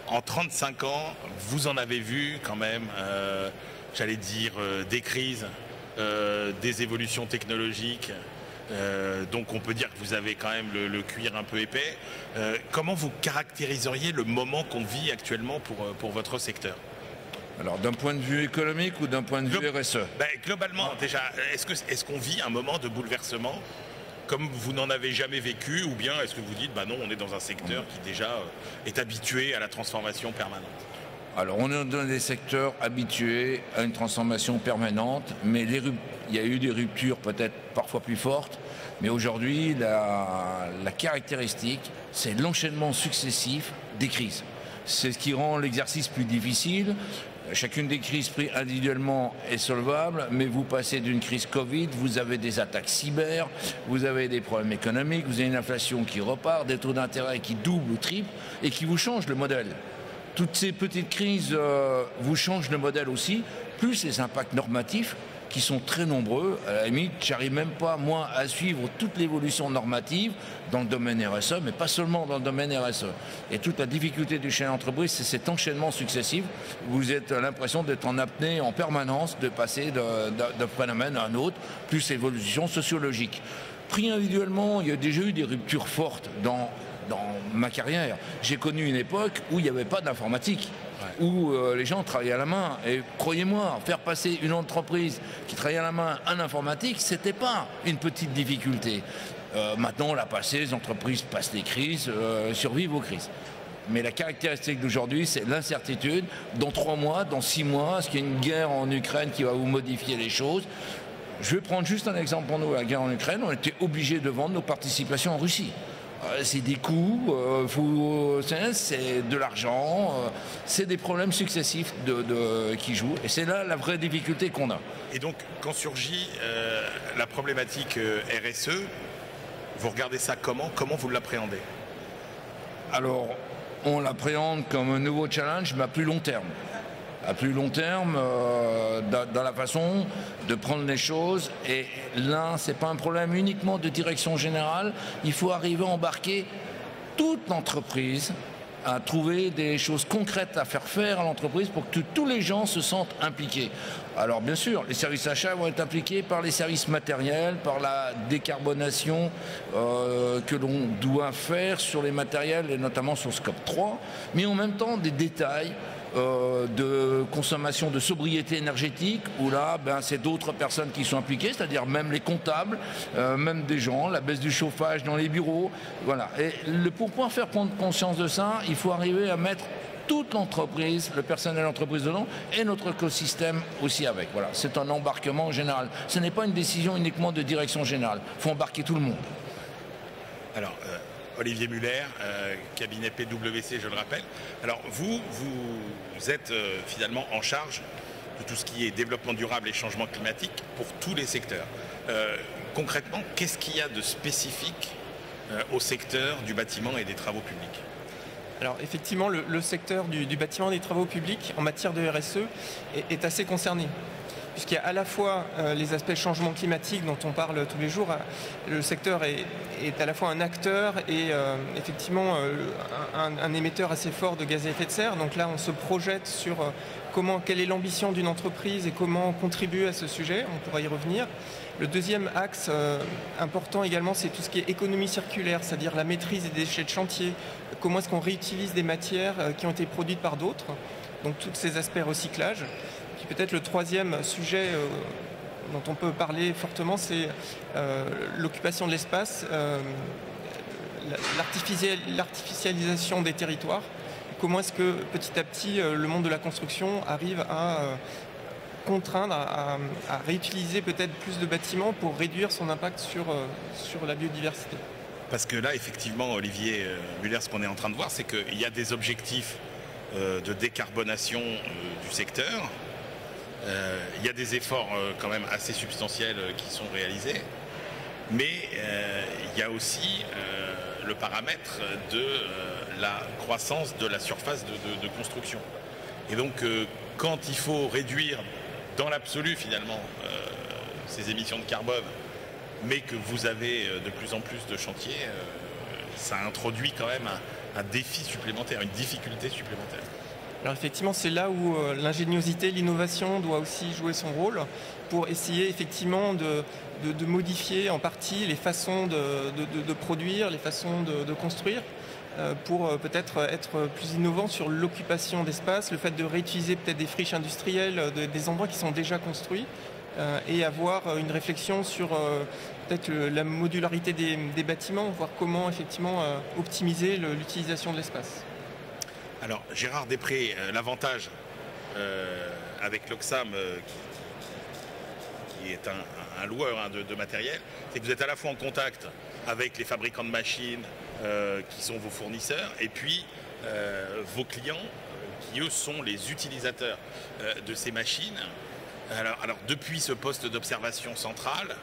En 35 ans, vous en avez vu quand même, j'allais dire, des crises, des évolutions technologiques. Donc on peut dire que vous avez quand même le cuir un peu épais. Comment vous caractériseriez le moment qu'on vit actuellement pour votre secteur? Alors d'un point de vue économique ou d'un point de vue RSE? Globalement, déjà, est-ce qu'on vit un moment de bouleversement comme vous n'en avez jamais vécu, ou bien est-ce que vous dites, bah non, on est dans un secteur qui déjà est habitué à la transformation permanente? Alors on est dans des secteurs habitués à une transformation permanente, mais il y a eu des ruptures peut-être parfois plus fortes, mais aujourd'hui la caractéristique, c'est l'enchaînement successif des crises. C'est ce qui rend l'exercice plus difficile. Chacune des crises prises individuellement est solvable, mais vous passez d'une crise Covid, vous avez des attaques cyber, vous avez des problèmes économiques, vous avez une inflation qui repart, des taux d'intérêt qui doublent ou triplent et qui vous changent le modèle. Toutes ces petites crises vous changent le modèle aussi, plus les impacts normatifs qui sont très nombreux. À la limite, j'arrive même pas, moi, à suivre toute l'évolution normative dans le domaine RSE, mais pas seulement dans le domaine RSE. Et toute la difficulté du chef d'entreprise, c'est cet enchaînement successif. Vous avez l'impression d'être en apnée en permanence, de passer d'un phénomène à un autre, plus l'évolution sociologique. Pris individuellement, il y a déjà eu des ruptures fortes dans ma carrière. J'ai connu une époque où il n'y avait pas d'informatique. Où les gens travaillaient à la main. Et croyez-moi, faire passer une entreprise qui travaillait à la main en informatique, c'était pas une petite difficulté. Maintenant, on l'a passé, les entreprises passent les crises, survivent aux crises. Mais la caractéristique d'aujourd'hui, c'est l'incertitude. Dans 3 mois, dans 6 mois, est-ce qu'il y a une guerre en Ukraine qui va vous modifier les choses? Je vais prendre juste un exemple pour nous. La guerre en Ukraine, on était obligés de vendre nos participations en Russie. C'est des coûts, c'est de l'argent, c'est des problèmes successifs qui jouent. Et c'est là la vraie difficulté qu'on a. Et donc, quand surgit la problématique RSE, vous regardez ça comment? Comment vous l'appréhendez? Alors, on l'appréhende comme un nouveau challenge, mais à plus long terme. À plus long terme, dans la façon de prendre les choses. Et là, ce n'est pas un problème uniquement de direction générale. Il faut arriver à embarquer toute l'entreprise, à trouver des choses concrètes à faire à l'entreprise pour que tous les gens se sentent impliqués. Alors bien sûr, les services achats vont être impliqués par les services matériels, par la décarbonation que l'on doit faire sur les matériels et notamment sur Scope 3, mais en même temps des détails de consommation, de sobriété énergétique, où là, c'est d'autres personnes qui sont impliquées, c'est-à-dire même les comptables, même des gens, la baisse du chauffage dans les bureaux, voilà. Et pour pouvoir faire prendre conscience de ça, il faut arriver à mettre toute l'entreprise, le personnel de l'entreprise dedans, et notre écosystème aussi avec. Voilà, c'est un embarquement général. Ce n'est pas une décision uniquement de direction générale. Il faut embarquer tout le monde. Alors, Olivier Muller, cabinet PwC, je le rappelle. Alors, vous êtes finalement en charge de tout ce qui est développement durable et changement climatique pour tous les secteurs. Concrètement, qu'est-ce qu'il y a de spécifique au secteur du bâtiment et des travaux publics? Alors effectivement, le secteur du bâtiment et des travaux publics en matière de RSE est assez concerné. Puisqu'il y a à la fois les aspects changement climatique dont on parle tous les jours, le secteur est à la fois un acteur et effectivement un émetteur assez fort de gaz à effet de serre. Donc là, on se projette sur quelle est l'ambition d'une entreprise et comment contribuer à ce sujet. On pourra y revenir. Le deuxième axe important également, c'est tout ce qui est économie circulaire, c'est-à-dire la maîtrise des déchets de chantier. Comment est-ce qu'on réutilise des matières qui ont été produites par d'autres? Donc tous ces aspects recyclage. Puis peut-être le troisième sujet dont on peut parler fortement, c'est l'occupation de l'espace, l'artificialisation des territoires. Comment est-ce que petit à petit le monde de la construction arrive à contraindre à réutiliser peut-être plus de bâtiments pour réduire son impact sur la biodiversité? Parce que là, effectivement, Olivier Muller, ce qu'on est en train de voir, c'est qu'il y a des objectifs de décarbonation du secteur. Il y a des efforts quand même assez substantiels qui sont réalisés, mais il y a aussi le paramètre de la croissance de la surface de construction. Et donc, quand il faut réduire dans l'absolu finalement ces émissions de carbone, mais que vous avez de plus en plus de chantiers, ça introduit quand même un défi supplémentaire, une difficulté supplémentaire. Alors effectivement, c'est là où l'ingéniosité, l'innovation doit aussi jouer son rôle pour essayer effectivement de modifier en partie les façons de produire, les façons de construire, pour peut-être être plus innovant sur l'occupation d'espace, le fait de réutiliser peut-être des friches industrielles, des endroits qui sont déjà construits, et avoir une réflexion sur peut-être la modularité des bâtiments, voir comment effectivement optimiser l'utilisation de l'espace. Alors Gérard Després, l'avantage avec l'Oxam qui est un loueur de matériel, c'est que vous êtes à la fois en contact avec les fabricants de machines qui sont vos fournisseurs et puis vos clients qui eux sont les utilisateurs de ces machines. Alors depuis ce poste d'observation centrale,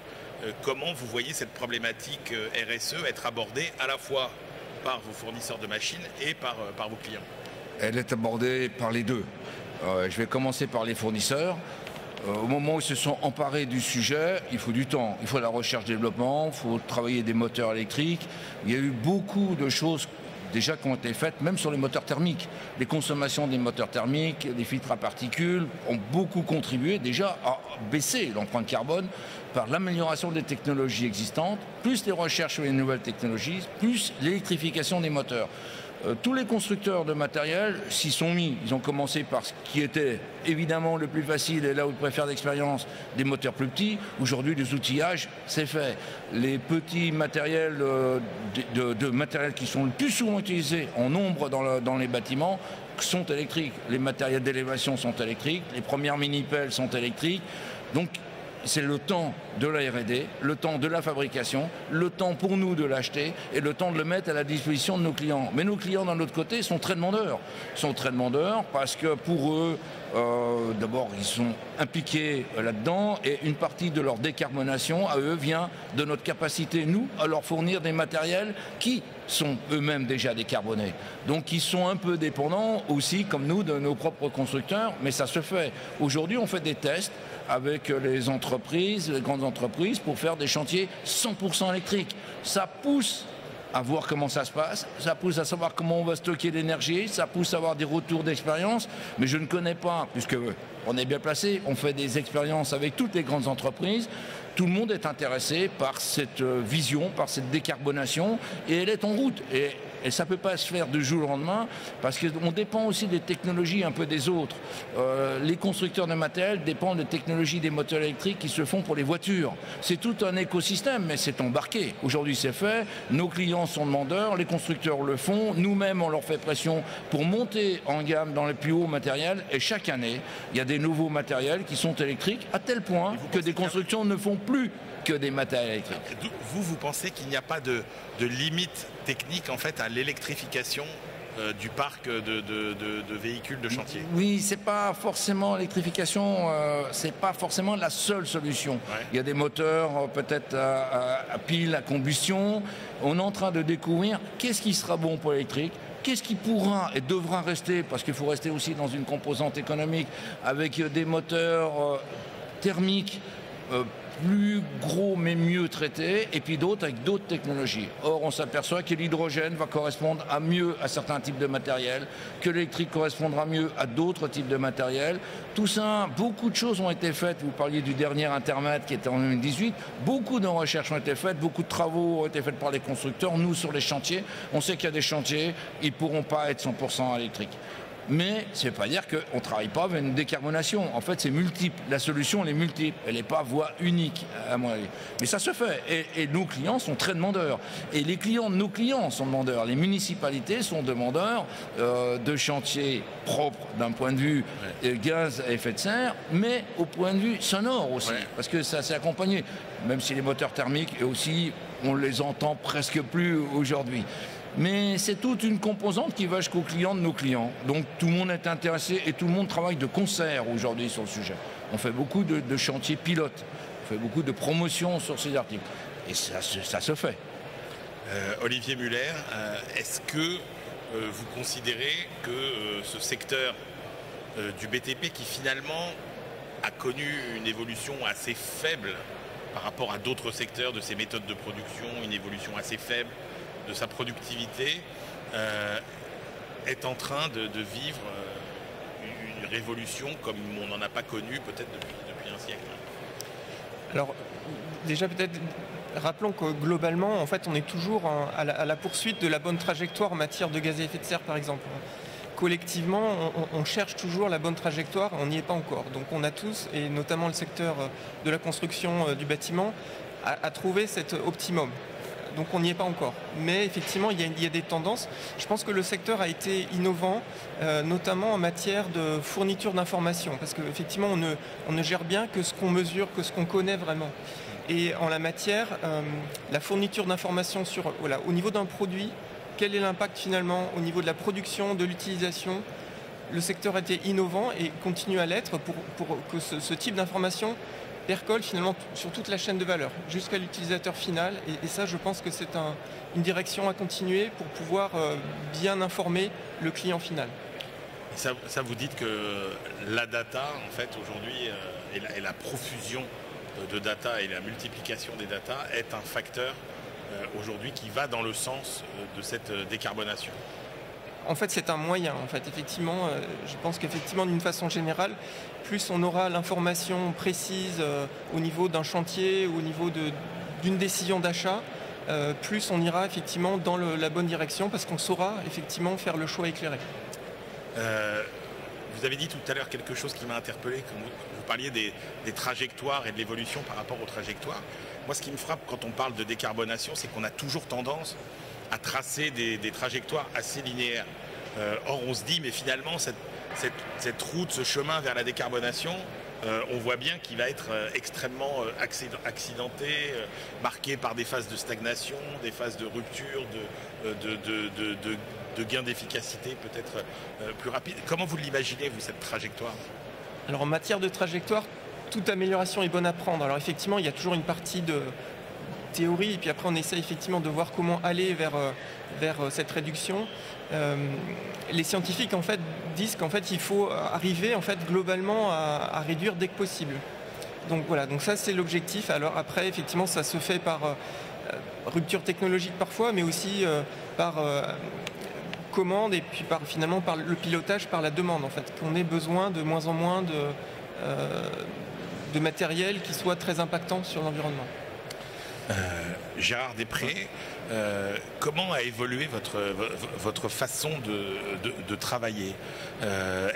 comment vous voyez cette problématique RSE être abordée à la fois par vos fournisseurs de machines et par vos clients? Elle est abordée par les deux. Je vais commencer par les fournisseurs. Au moment où ils se sont emparés du sujet, il faut du temps. Il faut la recherche-développement, il faut travailler des moteurs électriques. Il y a eu beaucoup de choses déjà qui ont été faites, même sur les moteurs thermiques. Les consommations des moteurs thermiques, des filtres à particules ont beaucoup contribué déjà à baisser l'empreinte carbone par l'amélioration des technologies existantes, plus les recherches sur les nouvelles technologies, plus l'électrification des moteurs. Tous les constructeurs de matériel s'y sont mis. Ils ont commencé par ce qui était évidemment le plus facile et là où ils préfèrent l'expérience, des moteurs plus petits. Aujourd'hui, les outillages, c'est fait. Les petits matériels de matériel qui sont le plus souvent utilisés en nombre dans les bâtiments sont électriques. Les matériels d'élévation sont électriques. Les premières mini-pelles sont électriques. Donc, c'est le temps de la R&D, le temps de la fabrication, le temps pour nous de l'acheter et le temps de le mettre à la disposition de nos clients. Mais nos clients, d'un autre côté, sont très demandeurs. Ils sont très demandeurs parce que pour eux, d'abord, ils sont impliqués là-dedans et une partie de leur décarbonation, à eux, vient de notre capacité, nous, à leur fournir des matériels qui sont eux-mêmes déjà décarbonés. Donc ils sont un peu dépendants aussi, comme nous, de nos propres constructeurs, mais ça se fait. Aujourd'hui, on fait des tests avec les entreprises, les grandes entreprises, pour faire des chantiers 100% électriques. Ça pousse à voir comment ça se passe, ça pousse à savoir comment on va stocker l'énergie, ça pousse à avoir des retours d'expérience, mais je ne connais pas, puisque on est bien placé, on fait des expériences avec toutes les grandes entreprises, tout le monde est intéressé par cette vision, par cette décarbonation, et elle est en route. Et ça ne peut pas se faire du jour au lendemain parce qu'on dépend aussi des technologies un peu des autres. Les constructeurs de matériel dépendent des technologies des moteurs électriques qui se font pour les voitures. C'est tout un écosystème, mais c'est embarqué. Aujourd'hui, c'est fait. Nos clients sont demandeurs, les constructeurs le font. Nous-mêmes, on leur fait pression pour monter en gamme dans les plus hauts matériels. Et chaque année, il y a des nouveaux matériels qui sont électriques à tel point que des constructions ne font plus que des matériels électriques. Vous pensez qu'il n'y a pas de limite technique en fait à l'électrification du parc de véhicules de chantier? Oui, c'est pas forcément l'électrification, c'est pas forcément la seule solution. Ouais. Il y a des moteurs peut-être à pile, à combustion. On est en train de découvrir qu'est-ce qui sera bon pour l'électrique. Qu'est-ce qui pourra et devra rester, parce qu'il faut rester aussi dans une composante économique, avec des moteurs thermiques plus gros mais mieux traités, et puis d'autres avec d'autres technologies. Or, on s'aperçoit que l'hydrogène va correspondre mieux à certains types de matériel, que l'électrique correspondra mieux à d'autres types de matériel. Tout ça, beaucoup de choses ont été faites. Vous parliez du dernier intermède qui était en 2018. Beaucoup de recherches ont été faites, beaucoup de travaux ont été faits par les constructeurs. Nous, sur les chantiers, on sait qu'il y a des chantiers, ils ne pourront pas être 100% électriques. Mais ça ne veut pas dire qu'on ne travaille pas avec une décarbonation. En fait, c'est multiple. La solution, elle est multiple. Elle n'est pas voie unique, à mon avis. Mais ça se fait. Et nos clients sont très demandeurs. Et les clients de nos clients sont demandeurs. Les municipalités sont demandeurs de chantiers propres d'un point de vue gaz à effet de serre, mais au point de vue sonore aussi. Ouais. Parce que ça s'est accompagné. Même si les moteurs thermiques, et aussi, on les entend presque plus aujourd'hui. Mais c'est toute une composante qui va jusqu'aux clients de nos clients. Donc tout le monde est intéressé et tout le monde travaille de concert aujourd'hui sur le sujet. On fait beaucoup de chantiers pilotes, on fait beaucoup de promotions sur ces articles. Et ça se fait. Olivier Muller, est-ce que vous considérez que ce secteur du BTP qui finalement a connu une évolution assez faible par rapport à d'autres secteurs de ces méthodes de production, une évolution assez faible, de sa productivité est en train de vivre une révolution comme on n'en a pas connu peut-être depuis un siècle. Alors déjà peut-être rappelons que globalement en fait on est toujours à la poursuite de la bonne trajectoire en matière de gaz à effet de serre par exemple. Collectivement on cherche toujours la bonne trajectoire, on n'y est pas encore. Donc on a tous, et notamment le secteur de la construction du bâtiment, à trouver cet optimum. Donc on n'y est pas encore. Mais effectivement, il y a des tendances. Je pense que le secteur a été innovant, notamment en matière de fourniture d'informations. Parce qu'effectivement, on ne gère bien que ce qu'on mesure, que ce qu'on connaît vraiment. Et en la matière, la fourniture d'informations sur, voilà, au niveau d'un produit, quel est l'impact finalement au niveau de la production, de l'utilisation. Le secteur a été innovant et continue à l'être pour que ce type d'information percole finalement sur toute la chaîne de valeur, jusqu'à l'utilisateur final. Et ça, je pense que c'est une direction à continuer pour pouvoir bien informer le client final. Ça vous dites que la data, en fait, aujourd'hui, et la profusion de data et la multiplication des data est un facteur aujourd'hui qui va dans le sens de cette décarbonation. En fait, c'est un moyen. En fait, effectivement, je pense qu'effectivement, d'une façon générale, plus on aura l'information précise au niveau d'un chantier ou au niveau d'une décision d'achat, plus on ira effectivement dans la bonne direction parce qu'on saura effectivement faire le choix éclairé. Vous avez dit tout à l'heure quelque chose qui m'a interpellé, quand vous parliez des trajectoires et de l'évolution par rapport aux trajectoires. Moi, ce qui me frappe quand on parle de décarbonation, c'est qu'on a toujours tendance à tracer des trajectoires assez linéaires. Or, on se dit, mais finalement, cette route, ce chemin vers la décarbonation, on voit bien qu'il va être extrêmement accidenté, marqué par des phases de stagnation, des phases de rupture, de gain d'efficacité peut-être plus rapide. Comment vous l'imaginez, vous, cette trajectoire ? Alors, en matière de trajectoire, toute amélioration est bonne à prendre. Alors, effectivement, il y a toujours une partie de théorie, et puis après on essaie effectivement de voir comment aller vers cette réduction. Les scientifiques en fait disent qu'en fait il faut arriver en fait globalement à réduire dès que possible. Donc voilà, donc ça c'est l'objectif. Alors après effectivement ça se fait par rupture technologique parfois, mais aussi par commande et puis finalement par le pilotage par la demande en fait, qu'on ait besoin de moins en moins de matériel qui soit très impactant sur l'environnement. Gérard Després, comment a évolué votre façon de travailler ?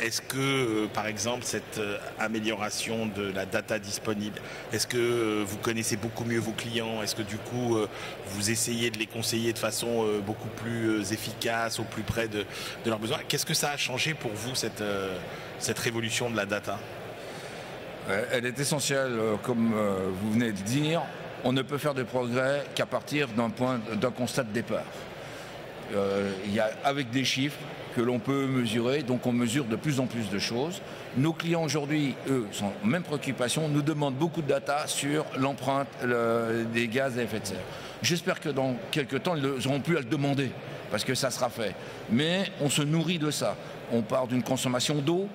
Est-ce que, par exemple, cette amélioration de la data disponible, est-ce que vous connaissez beaucoup mieux vos clients ? Est-ce que du coup, vous essayez de les conseiller de façon beaucoup plus efficace, au plus près de leurs besoins ? Qu'est-ce que ça a changé pour vous, cette révolution de la data ? Elle est essentielle, comme vous venez de dire. On ne peut faire de progrès qu'à partir d'un constat de départ. Il y a avec des chiffres que l'on peut mesurer, donc on mesure de plus en plus de choses. Nos clients aujourd'hui, eux, sont en même préoccupation, nous demandent beaucoup de data sur l'empreinte des gaz à effet de serre. J'espère que dans quelques temps, ils n'auront plus à le demander, parce que ça sera fait. Mais on se nourrit de ça. On part d'une consommation d'eau.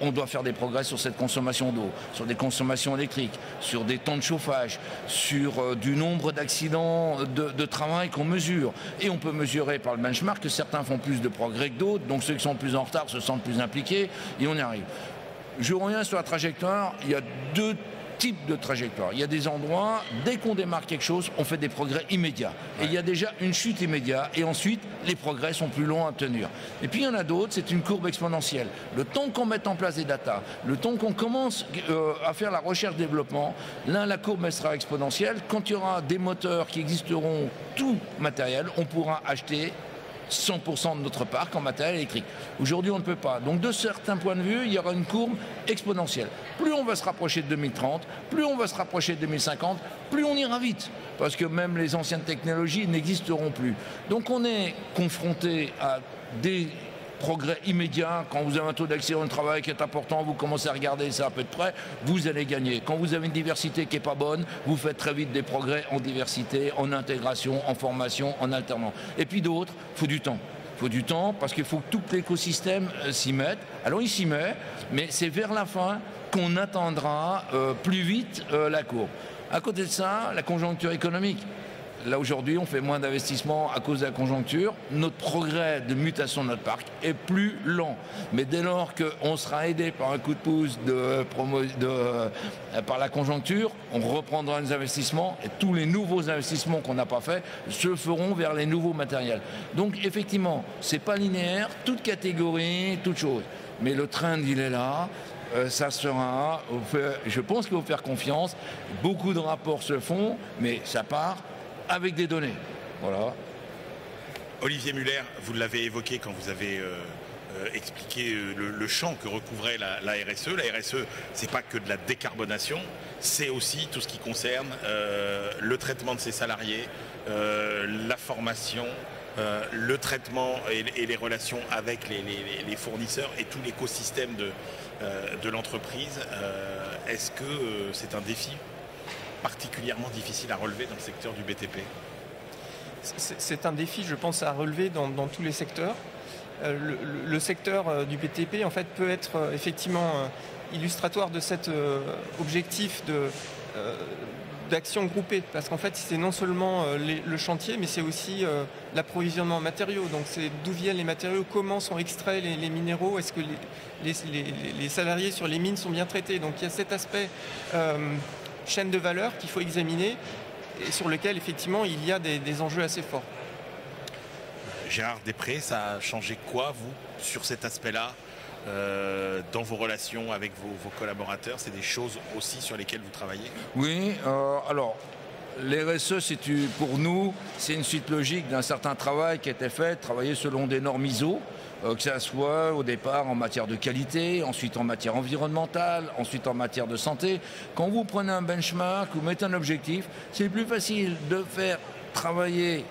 On doit faire des progrès sur cette consommation d'eau, sur des consommations électriques, sur des temps de chauffage, sur du nombre d'accidents de travail qu'on mesure. Et on peut mesurer par le benchmark que certains font plus de progrès que d'autres, donc ceux qui sont plus en retard se sentent plus impliqués, et on y arrive. Je reviens sur la trajectoire, il y a deux types de trajectoires. Il y a des endroits, dès qu'on démarre quelque chose, on fait des progrès immédiats. Et il y a déjà une chute immédiate, et ensuite, les progrès sont plus longs à tenir. Et puis il y en a d'autres, c'est une courbe exponentielle. Le temps qu'on mette en place des data, le temps qu'on commence à faire la recherche-développement, là, la courbe elle sera exponentielle. Quand il y aura des moteurs qui existeront tout matériel, on pourra acheter 100% de notre parc en matériel électrique. Aujourd'hui, on ne peut pas. Donc, de certains points de vue, il y aura une courbe exponentielle. Plus on va se rapprocher de 2030, plus on va se rapprocher de 2050, plus on ira vite. Parce que même les anciennes technologies n'existeront plus. Donc, on est confronté à des progrès immédiat. Quand vous avez un taux d'accident de travail qui est important, vous commencez à regarder ça à peu de près, vous allez gagner. Quand vous avez une diversité qui n'est pas bonne, vous faites très vite des progrès en diversité, en intégration, en formation, en alternance. Et puis d'autres, il faut du temps. Il faut du temps parce qu'il faut que tout l'écosystème s'y mette. Alors il s'y met, mais c'est vers la fin qu'on atteindra plus vite la courbe. À côté de ça, la conjoncture économique. Là aujourd'hui, on fait moins d'investissements à cause de la conjoncture. Notre progrès de mutation de notre parc est plus lent. Mais dès lors qu'on sera aidé par un coup de pouce par la conjoncture, on reprendra les investissements et tous les nouveaux investissements qu'on n'a pas faits se feront vers les nouveaux matériels. Donc effectivement, c'est pas linéaire, toute catégorie, toute chose. Mais le trend, il est là. Ça sera, je pense qu'il faut faire confiance. Beaucoup de rapports se font, mais ça part avec des données. Voilà. Olivier Muller, vous l'avez évoqué quand vous avez expliqué le champ que recouvrait la RSE. La RSE, c'est pas que de la décarbonation, c'est aussi tout ce qui concerne le traitement de ses salariés, la formation, le traitement et les relations avec les fournisseurs et tout l'écosystème de l'entreprise. Est-ce que c'est un défi particulièrement difficile à relever dans le secteur du BTP? C'est un défi, je pense, à relever dans tous les secteurs. Le secteur du BTP, en fait, peut être effectivement illustratoire de cet objectif d'action groupée, parce qu'en fait, c'est non seulement le chantier, mais c'est aussi l'approvisionnement en matériaux. Donc, c'est d'où viennent les matériaux, comment sont extraits les minéraux, est-ce que les salariés sur les mines sont bien traités. Donc, il y a cet aspect chaîne de valeur qu'il faut examiner et sur lequel effectivement il y a des enjeux assez forts. Gérard Després, ça a changé quoi, vous, sur cet aspect-là, dans vos relations avec vos collaborateurs? C'est des choses aussi sur lesquelles vous travaillez? Oui, alors les RSE, pour nous, c'est une suite logique d'un certain travail qui a été fait, travailler selon des normes ISO, que ça soit au départ en matière de qualité, ensuite en matière environnementale, ensuite en matière de santé. Quand vous prenez un benchmark, vous mettez un objectif, c'est plus facile de faire travailler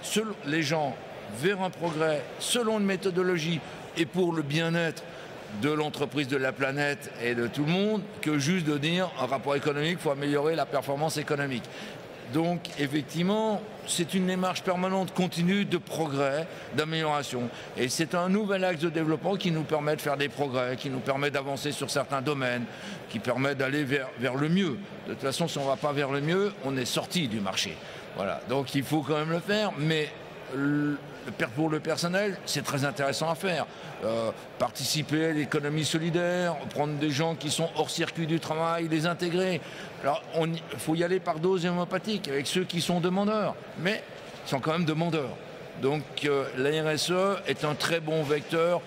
les gens vers un progrès selon une méthodologie et pour le bien-être de l'entreprise, de la planète et de tout le monde, que juste de dire un rapport économique, il faut améliorer la performance économique. Donc effectivement, c'est une démarche permanente, continue de progrès, d'amélioration. Et c'est un nouvel axe de développement qui nous permet de faire des progrès, qui nous permet d'avancer sur certains domaines, qui permet d'aller vers le mieux. De toute façon, si on ne va pas vers le mieux, on est sorti du marché. Voilà. Donc il faut quand même le faire, mais pour le personnel, c'est très intéressant à faire. Participer à l'économie solidaire, prendre des gens qui sont hors circuit du travail, les intégrer. Alors, il faut y aller par dose homéopathique avec ceux qui sont demandeurs, mais ils sont quand même demandeurs. Donc, la RSE est un très bon vecteur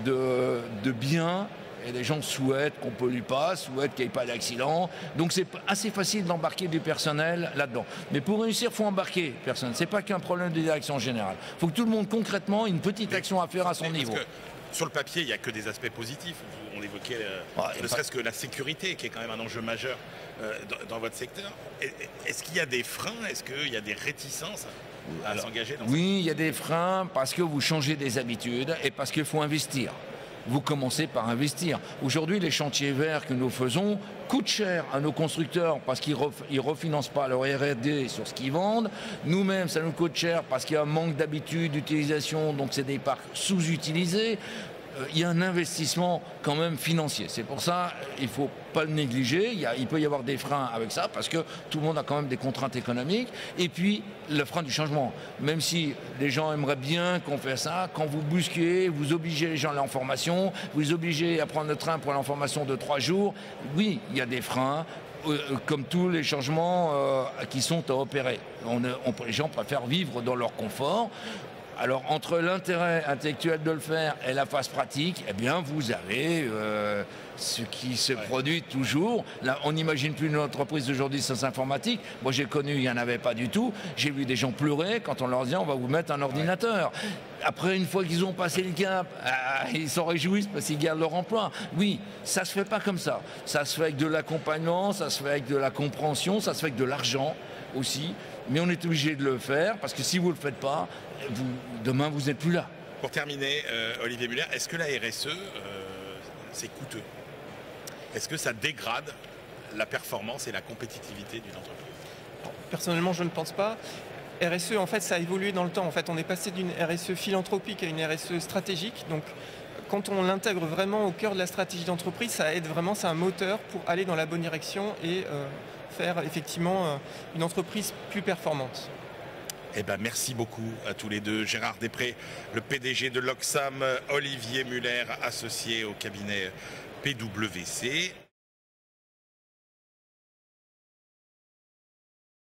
de bien. Et les gens souhaitent qu'on ne pollue pas, souhaitent qu'il n'y ait pas d'accident. Donc c'est assez facile d'embarquer du personnel là-dedans. Mais pour réussir, il faut embarquer le personnel. Ce n'est pas qu'un problème de direction générale. Il faut que tout le monde concrètement ait une petite action à faire à son niveau. Sur le papier, il n'y a que des aspects positifs. On évoquait ne serait-ce que la sécurité, qui est quand même un enjeu majeur dans votre secteur. Est-ce qu'il y a des freins? Est-ce qu'il y a des réticences à s'engager dans Oui, il y a des freins parce que vous changez des habitudes et parce qu'il faut investir. Vous commencez par investir. Aujourd'hui, les chantiers verts que nous faisons coûtent cher à nos constructeurs parce qu'ils ne refinancent pas leur R&D sur ce qu'ils vendent. Nous-mêmes, ça nous coûte cher parce qu'il y a un manque d'habitude d'utilisation, donc c'est des parcs sous-utilisés. Il y a un investissement quand même financier. C'est pour ça il ne faut pas le négliger. Il peut y avoir des freins avec ça parce que tout le monde a quand même des contraintes économiques. Et puis, le frein du changement. Même si les gens aimeraient bien qu'on fasse ça, quand vous bousculez, vous obligez les gens à aller en formation, vous les obligez à prendre le train pour aller en formation de 3 jours, oui, il y a des freins. Comme tous les changements qui sont à opérer. Les gens préfèrent vivre dans leur confort. Alors, entre l'intérêt intellectuel de le faire et la phase pratique, eh bien, vous avez ce qui se produit toujours. Là, on n'imagine plus une entreprise d'aujourd'hui sans informatique. Moi, j'ai connu, il n'y en avait pas du tout. J'ai vu des gens pleurer quand on leur disait on va vous mettre un ordinateur. Après, une fois qu'ils ont passé le cap, ils s'en réjouissent parce qu'ils gardent leur emploi. Oui, ça ne se fait pas comme ça. Ça se fait avec de l'accompagnement, ça se fait avec de la compréhension, ça se fait avec de l'argent aussi. Mais on est obligé de le faire parce que si vous ne le faites pas, demain, vous n'êtes plus là. Pour terminer, Olivier Muller, est-ce que la RSE, c'est coûteux? Est-ce que ça dégrade la performance et la compétitivité d'une entreprise? Personnellement, je ne pense pas. RSE, en fait, ça a évolué dans le temps. En fait, on est passé d'une RSE philanthropique à une RSE stratégique. Donc, quand on l'intègre vraiment au cœur de la stratégie d'entreprise, ça aide vraiment, c'est un moteur pour aller dans la bonne direction et faire effectivement une entreprise plus performante. Eh ben, merci beaucoup à tous les deux. Gérard Després, le PDG de l'Oxam, Olivier Muller, associé au cabinet PwC.